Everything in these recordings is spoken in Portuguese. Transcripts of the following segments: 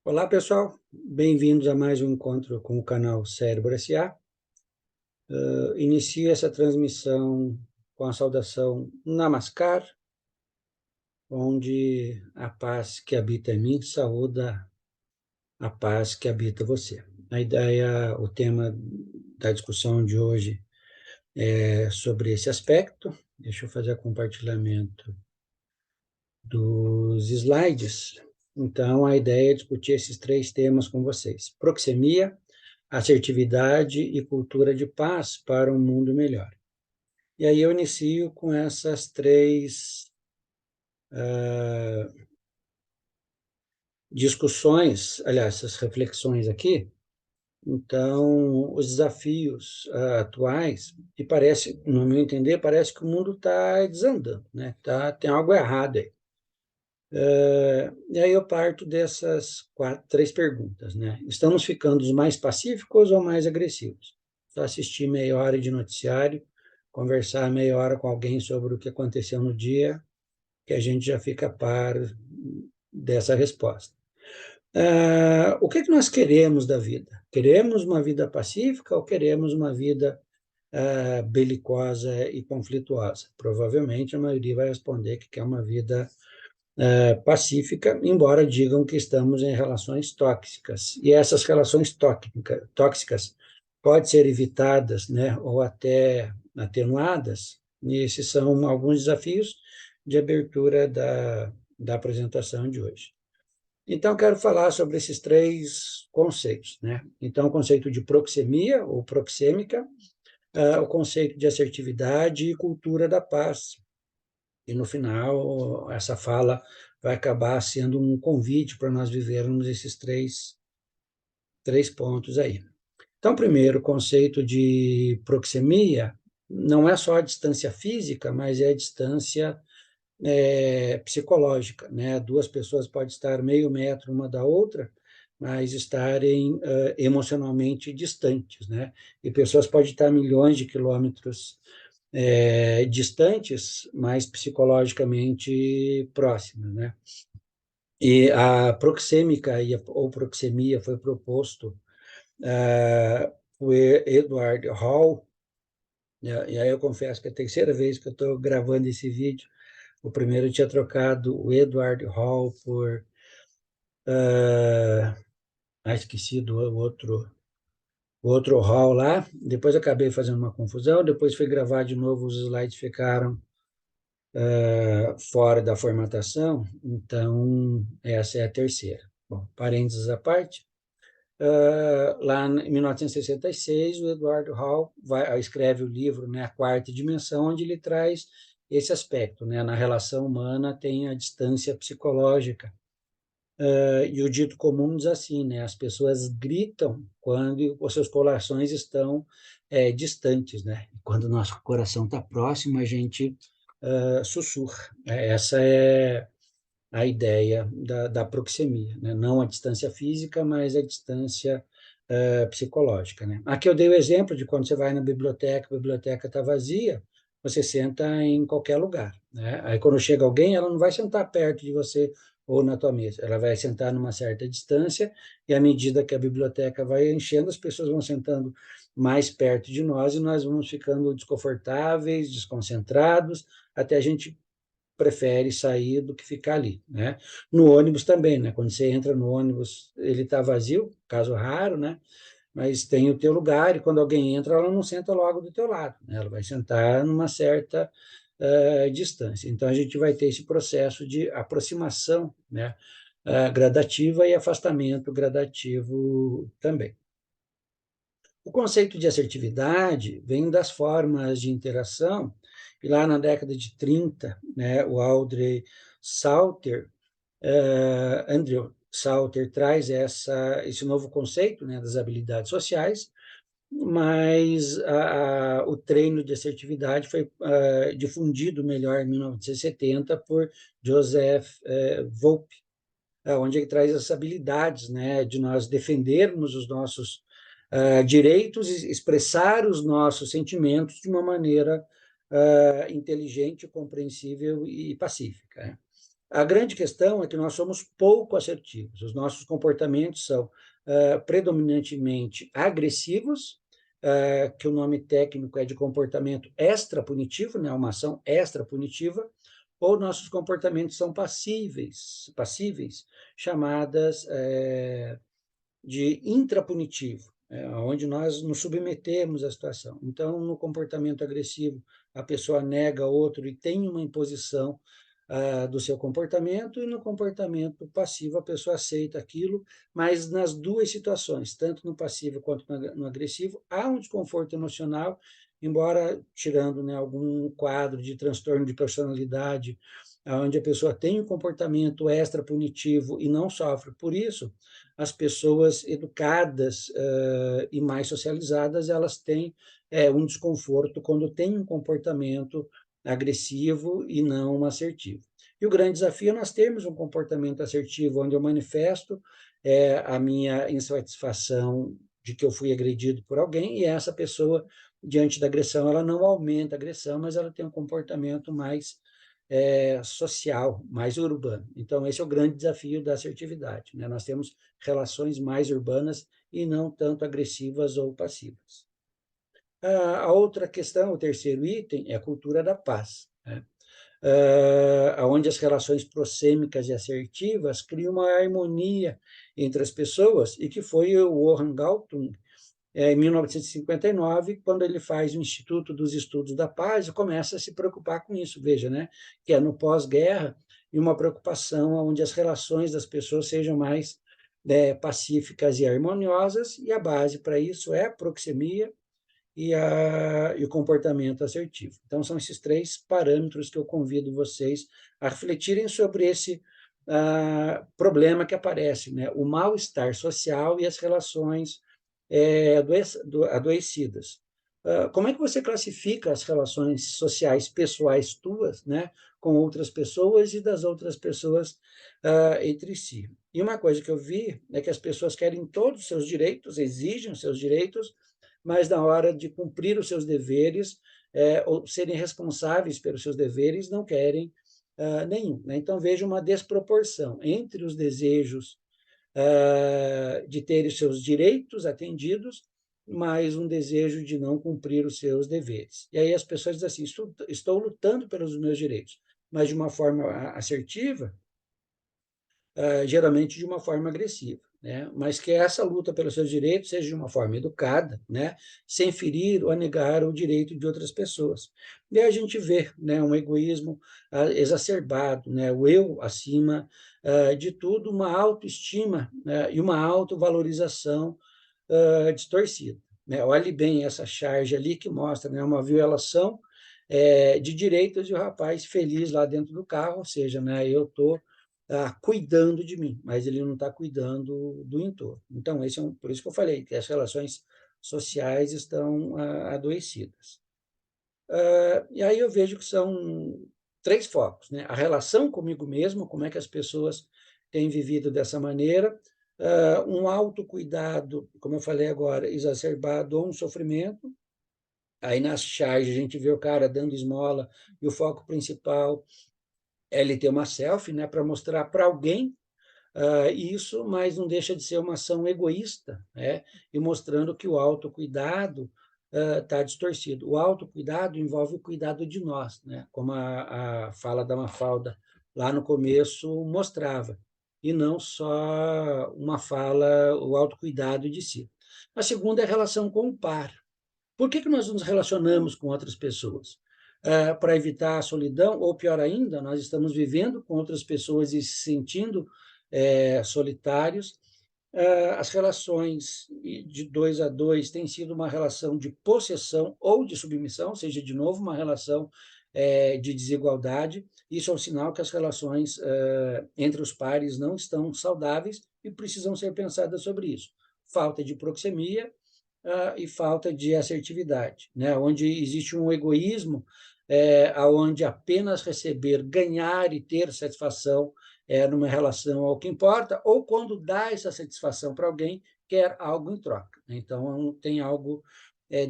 Olá, pessoal. Bem-vindos a mais um encontro com o canal Cérebro S.A. Inicio essa transmissão com a saudação Namaskar, onde a paz que habita em mim saúda a paz que habita você. A ideia, o tema da discussão de hoje é sobre esse aspecto. Deixa eu fazer compartilhamento dos slides. Então, a ideia é discutir esses três temas com vocês: proxemia, assertividade e cultura de paz para um mundo melhor. E aí eu inicio com essas três discussões, aliás, essas reflexões aqui. Então, os desafios atuais, e parece, no meu entender, parece que o mundo está desandando, né? Tem algo errado aí. E aí eu parto dessas três perguntas, né? Estamos ficando mais pacíficos ou mais agressivos? Só assistir meia hora de noticiário, conversar meia hora com alguém sobre o que aconteceu no dia, que a gente já fica a par dessa resposta. O que nós queremos da vida? Queremos uma vida pacífica ou queremos uma vida belicosa e conflituosa? Provavelmente a maioria vai responder que quer uma vida pacífica, embora digam que estamos em relações tóxicas. E essas relações tóxicas podem ser evitadas, né, ou até atenuadas, e esses são alguns desafios de abertura da apresentação de hoje. Então, quero falar sobre esses três conceitos, né? Então, o conceito de proxemia, ou proxêmica, o conceito de assertividade e cultura da paz. E, no final, essa fala vai acabar sendo um convite para nós vivermos esses três pontos aí. Então, primeiro, o conceito de proxemia não é só a distância física, mas é a distância psicológica, né? Duas pessoas podem estar meio metro uma da outra, mas estarem emocionalmente distantes, né? E pessoas podem estar milhões de quilômetros distantes, mas psicologicamente próximas, né? E a proxêmica ou proxemia foi proposto por Edward Hall, né? E aí eu confesso que é a terceira vez que eu estou gravando esse vídeo. O primeiro eu tinha trocado o Edward Hall por... esqueci do outro Hall lá. Depois acabei fazendo uma confusão. Depois fui gravar de novo, os slides ficaram fora da formatação. Então, essa é a terceira. Bom, parênteses à parte. Lá em 1966, o Eduardo Hall escreve o livro, né, A Quarta Dimensão, onde ele traz esse aspecto, né? Na relação humana tem a distância psicológica. E o dito comum diz assim, né? As pessoas gritam quando os seus corações estão distantes, né? Quando o nosso coração está próximo, a gente sussurra. Essa é a ideia da proxemia, né? Não a distância física, mas a distância psicológica, né? Aqui eu dei o exemplo de quando você vai na biblioteca, a biblioteca está vazia, você senta em qualquer lugar, né? Aí quando chega alguém, ela não vai sentar perto de você ou na tua mesa, ela vai sentar numa certa distância, e à medida que a biblioteca vai enchendo, as pessoas vão sentando mais perto de nós e nós vamos ficando desconfortáveis, desconcentrados, até a gente prefere sair do que ficar ali, né? No ônibus também, né? Quando você entra no ônibus, ele está vazio, caso raro, né? Mas tem o teu lugar, e quando alguém entra, ela não senta logo do teu lado, né? Ela vai sentar numa certa distância. Então, a gente vai ter esse processo de aproximação, né? Gradativa, e afastamento gradativo também. O conceito de assertividade vem das formas de interação, e lá na década de 30, né, o Andrew Salter traz esse novo conceito, né, das habilidades sociais, mas o treino de assertividade foi difundido melhor em 1970 por Joseph Volpe, onde ele traz as habilidades, né, de nós defendermos os nossos direitos e expressar os nossos sentimentos de uma maneira inteligente, compreensível e pacífica, né? A grande questão é que nós somos pouco assertivos. Os nossos comportamentos são predominantemente agressivos, que o nome técnico é de comportamento extrapunitivo, né, uma ação extrapunitiva, ou nossos comportamentos são passíveis, chamadas de intrapunitivo, onde nós nos submetemos à situação. Então, no comportamento agressivo, a pessoa nega outro e tem uma imposição do seu comportamento, e no comportamento passivo, a pessoa aceita aquilo, mas nas duas situações, tanto no passivo quanto no agressivo, há um desconforto emocional, embora tirando, né, algum quadro de transtorno de personalidade, onde a pessoa tem um comportamento extra-punitivo e não sofre por isso, as pessoas educadas e mais socializadas, elas têm um desconforto quando têm um comportamento agressivo e não assertivo. E o grande desafio é nós termos um comportamento assertivo, onde eu manifesto a minha insatisfação de que eu fui agredido por alguém, e essa pessoa, diante da agressão, ela não aumenta a agressão, mas ela tem um comportamento mais social, mais urbano. Então, esse é o grande desafio da assertividade, né? Nós temos relações mais urbanas e não tanto agressivas ou passivas. A outra questão, o terceiro item, é a cultura da paz, né? Onde as relações proxêmicas e assertivas criam uma harmonia entre as pessoas, e que foi o Johann Galtung, em 1959, quando ele faz o Instituto dos Estudos da Paz e começa a se preocupar com isso, veja, né? Que é no pós-guerra, e uma preocupação onde as relações das pessoas sejam mais pacíficas e harmoniosas, e a base para isso é a proxemia e o comportamento assertivo. Então, são esses três parâmetros que eu convido vocês a refletirem sobre esse problema que aparece, né? O mal-estar social e as relações adoecidas. Como é que você classifica as relações sociais pessoais tuas, né, com outras pessoas e das outras pessoas entre si? E uma coisa que eu vi é que as pessoas querem todos os seus direitos, exigem os seus direitos, mas na hora de cumprir os seus deveres, ou serem responsáveis pelos seus deveres, não querem nenhum, né? Então, vejo uma desproporção entre os desejos de ter os seus direitos atendidos, mas um desejo de não cumprir os seus deveres. E aí as pessoas dizem assim: estou lutando pelos meus direitos, mas de uma forma assertiva, geralmente de uma forma agressiva, né? Mas que essa luta pelos seus direitos seja de uma forma educada, né? Sem ferir ou negar o direito de outras pessoas. E aí a gente vê, né, um egoísmo exacerbado, né? O eu acima de tudo, uma autoestima, né, e uma autovalorização distorcida, né? Olhe bem essa charge ali que mostra, né, uma violação de direitos, e o rapaz feliz lá dentro do carro, ou seja, né, eu estou cuidando de mim, mas ele não está cuidando do entorno. Então, por isso que eu falei que as relações sociais estão adoecidas. E aí eu vejo que são três focos, né? A relação comigo mesmo, como é que as pessoas têm vivido dessa maneira, um autocuidado, como eu falei agora, exacerbado, ou um sofrimento. Aí nas charges a gente vê o cara dando esmola, e o foco principal é ele ter uma selfie, né, para mostrar para alguém isso, mas não deixa de ser uma ação egoísta, né? E mostrando que o autocuidado está distorcido. O autocuidado envolve o cuidado de nós, né? Como a fala da Mafalda lá no começo mostrava, e não só uma fala, o autocuidado de si. A segunda é a relação com o par. Por que nós nos relacionamos com outras pessoas? Para evitar a solidão, ou pior ainda, nós estamos vivendo com outras pessoas e se sentindo solitários. As relações de dois a dois têm sido uma relação de possessão ou de submissão, ou seja, de novo, uma relação de desigualdade. Isso é um sinal que as relações entre os pares não estão saudáveis e precisam ser pensadas sobre isso. Falta de proxemia e falta de assertividade, né? Onde existe um egoísmo, onde apenas receber, ganhar e ter satisfação numa relação ao que importa, ou quando dá essa satisfação para alguém, quer algo em troca. Então, tem algo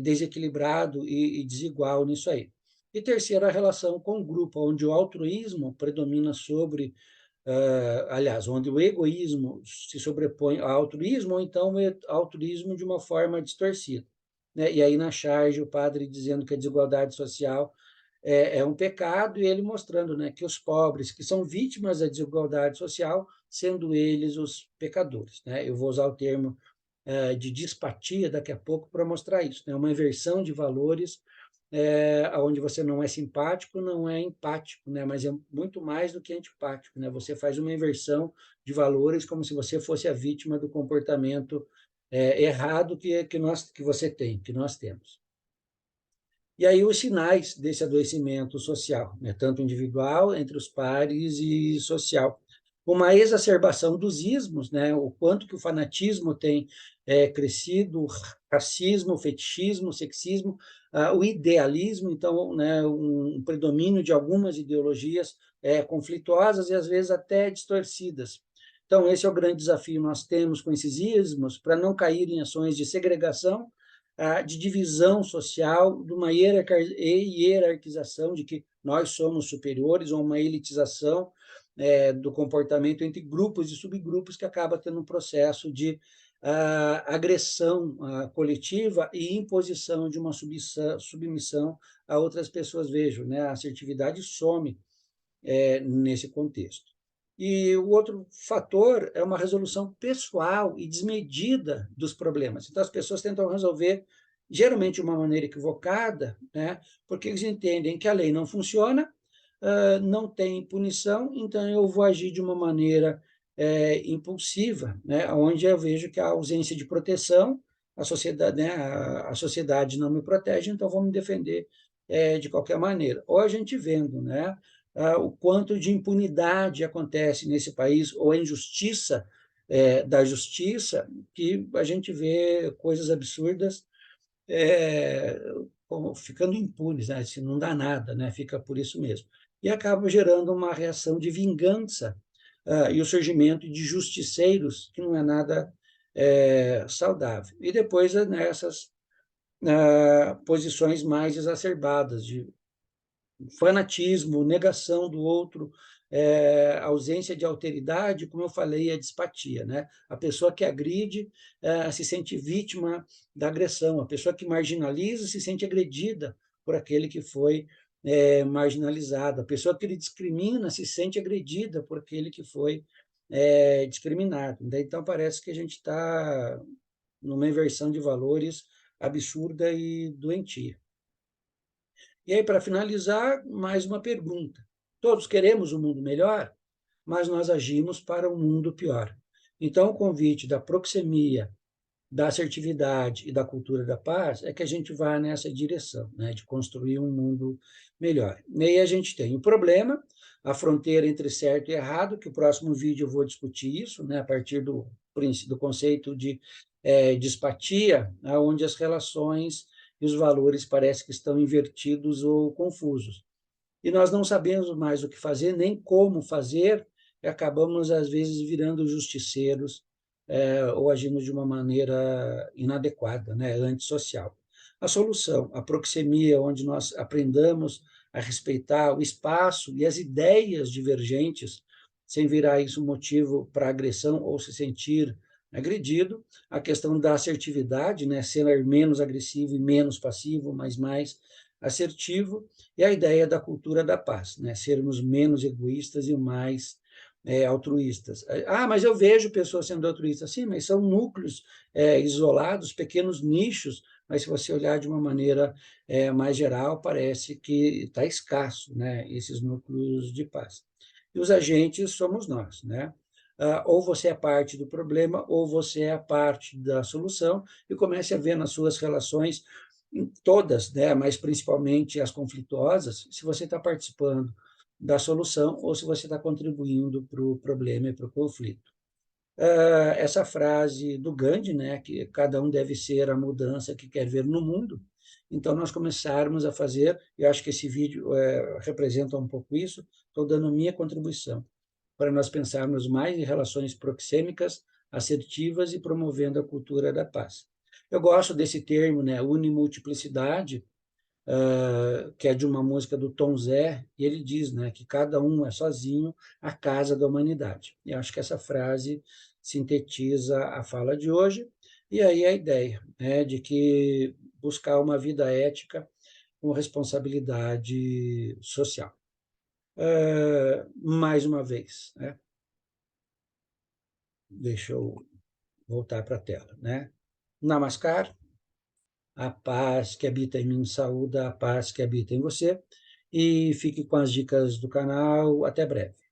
desequilibrado e desigual nisso aí. E terceiro, a relação com o grupo, onde o altruísmo predomina sobre, aliás, onde o egoísmo se sobrepõe ao altruísmo, ou então o altruísmo de uma forma distorcida. Né? E aí, na charge, o padre dizendo que a desigualdade social é um pecado, e ele mostrando, né, que os pobres, que são vítimas da desigualdade social, sendo eles os pecadores. Né? Eu vou usar o termo de dispatia daqui a pouco para mostrar isso. Né? Uma inversão de valores onde você não é simpático, não é empático, né? Mas é muito mais do que antipático. Né? Você faz uma inversão de valores como se você fosse a vítima do comportamento errado que você tem, que nós temos. E aí os sinais desse adoecimento social, né? Tanto individual, entre os pares e social. Uma exacerbação dos ismos, né? O quanto que o fanatismo tem crescido, o racismo, o fetichismo, o sexismo, o idealismo, então, né, um predomínio de algumas ideologias conflituosas e às vezes até distorcidas. Então, esse é o grande desafio que nós temos com esses ismos, para não cair em ações de segregação, de divisão social, de uma hierarquização de que nós somos superiores, ou uma elitização do comportamento entre grupos e subgrupos, que acaba tendo um processo de agressão coletiva e imposição de uma submissão a outras pessoas. Vejo, né? A assertividade some nesse contexto. E o outro fator é uma resolução pessoal e desmedida dos problemas. Então, as pessoas tentam resolver, geralmente de uma maneira equivocada, né? Porque eles entendem que a lei não funciona, não tem punição, então eu vou agir de uma maneira impulsiva, né? Onde eu vejo que a ausência de proteção, a sociedade, né? A sociedade não me protege, então vou me defender de qualquer maneira. Ou a gente vendo, né? O quanto de impunidade acontece nesse país, ou a injustiça da justiça, que a gente vê coisas absurdas é, ficando impunes, né? Se não dá nada, né? Fica por isso mesmo. E acaba gerando uma reação de vingança e o surgimento de justiceiros, que não é nada saudável. E depois nessas posições mais exacerbadas de fanatismo, negação do outro, ausência de alteridade, como eu falei, é dispatia. Né? A pessoa que agride se sente vítima da agressão, a pessoa que marginaliza se sente agredida por aquele que foi marginalizado, a pessoa que ele discrimina se sente agredida por aquele que foi discriminado. Então, parece que a gente está numa inversão de valores absurda e doentia. E aí, para finalizar, mais uma pergunta. Todos queremos um mundo melhor, mas nós agimos para um mundo pior. Então, o convite da proxemia, da assertividade e da cultura da paz é que a gente vá nessa direção, né, de construir um mundo melhor. E aí a gente tem o problema, a fronteira entre certo e errado, que o próximo vídeo eu vou discutir isso, né, a partir do conceito de dispatia, onde as relações e os valores parecem que estão invertidos ou confusos. E nós não sabemos mais o que fazer, nem como fazer, e acabamos, às vezes, virando justiceiros ou agindo de uma maneira inadequada, né, antissocial. A solução, a proxemia, onde nós aprendamos a respeitar o espaço e as ideias divergentes, sem virar isso motivo para agressão ou se sentir agredido. A questão da assertividade, né, ser menos agressivo e menos passivo, mas mais assertivo, e a ideia da cultura da paz, né, sermos menos egoístas e mais altruístas. Mas eu vejo pessoas sendo altruístas. Sim, mas são núcleos isolados, pequenos nichos, mas se você olhar de uma maneira mais geral, parece que está escasso, né, esses núcleos de paz. E os agentes somos nós, né? Ou você é parte do problema, ou você é a parte da solução, e comece a ver nas suas relações, todas, né, mas principalmente as conflituosas, se você está participando da solução ou se você está contribuindo para o problema e para o conflito. Essa frase do Gandhi, né, que cada um deve ser a mudança que quer ver no mundo, então nós começarmos a fazer, eu acho que esse vídeo representa um pouco isso, estou dando minha contribuição, para nós pensarmos mais em relações proxêmicas, assertivas e promovendo a cultura da paz. Eu gosto desse termo, né, unimultiplicidade, que é de uma música do Tom Zé, e ele diz, né, que cada um é sozinho a casa da humanidade. E acho que essa frase sintetiza a fala de hoje, e aí a ideia, né, de que buscar uma vida ética com responsabilidade social. Mais uma vez, né, deixa eu voltar para a tela, né? Namaskar, a paz que habita em mim saúda a paz que habita em você, e fique com as dicas do canal. Até breve.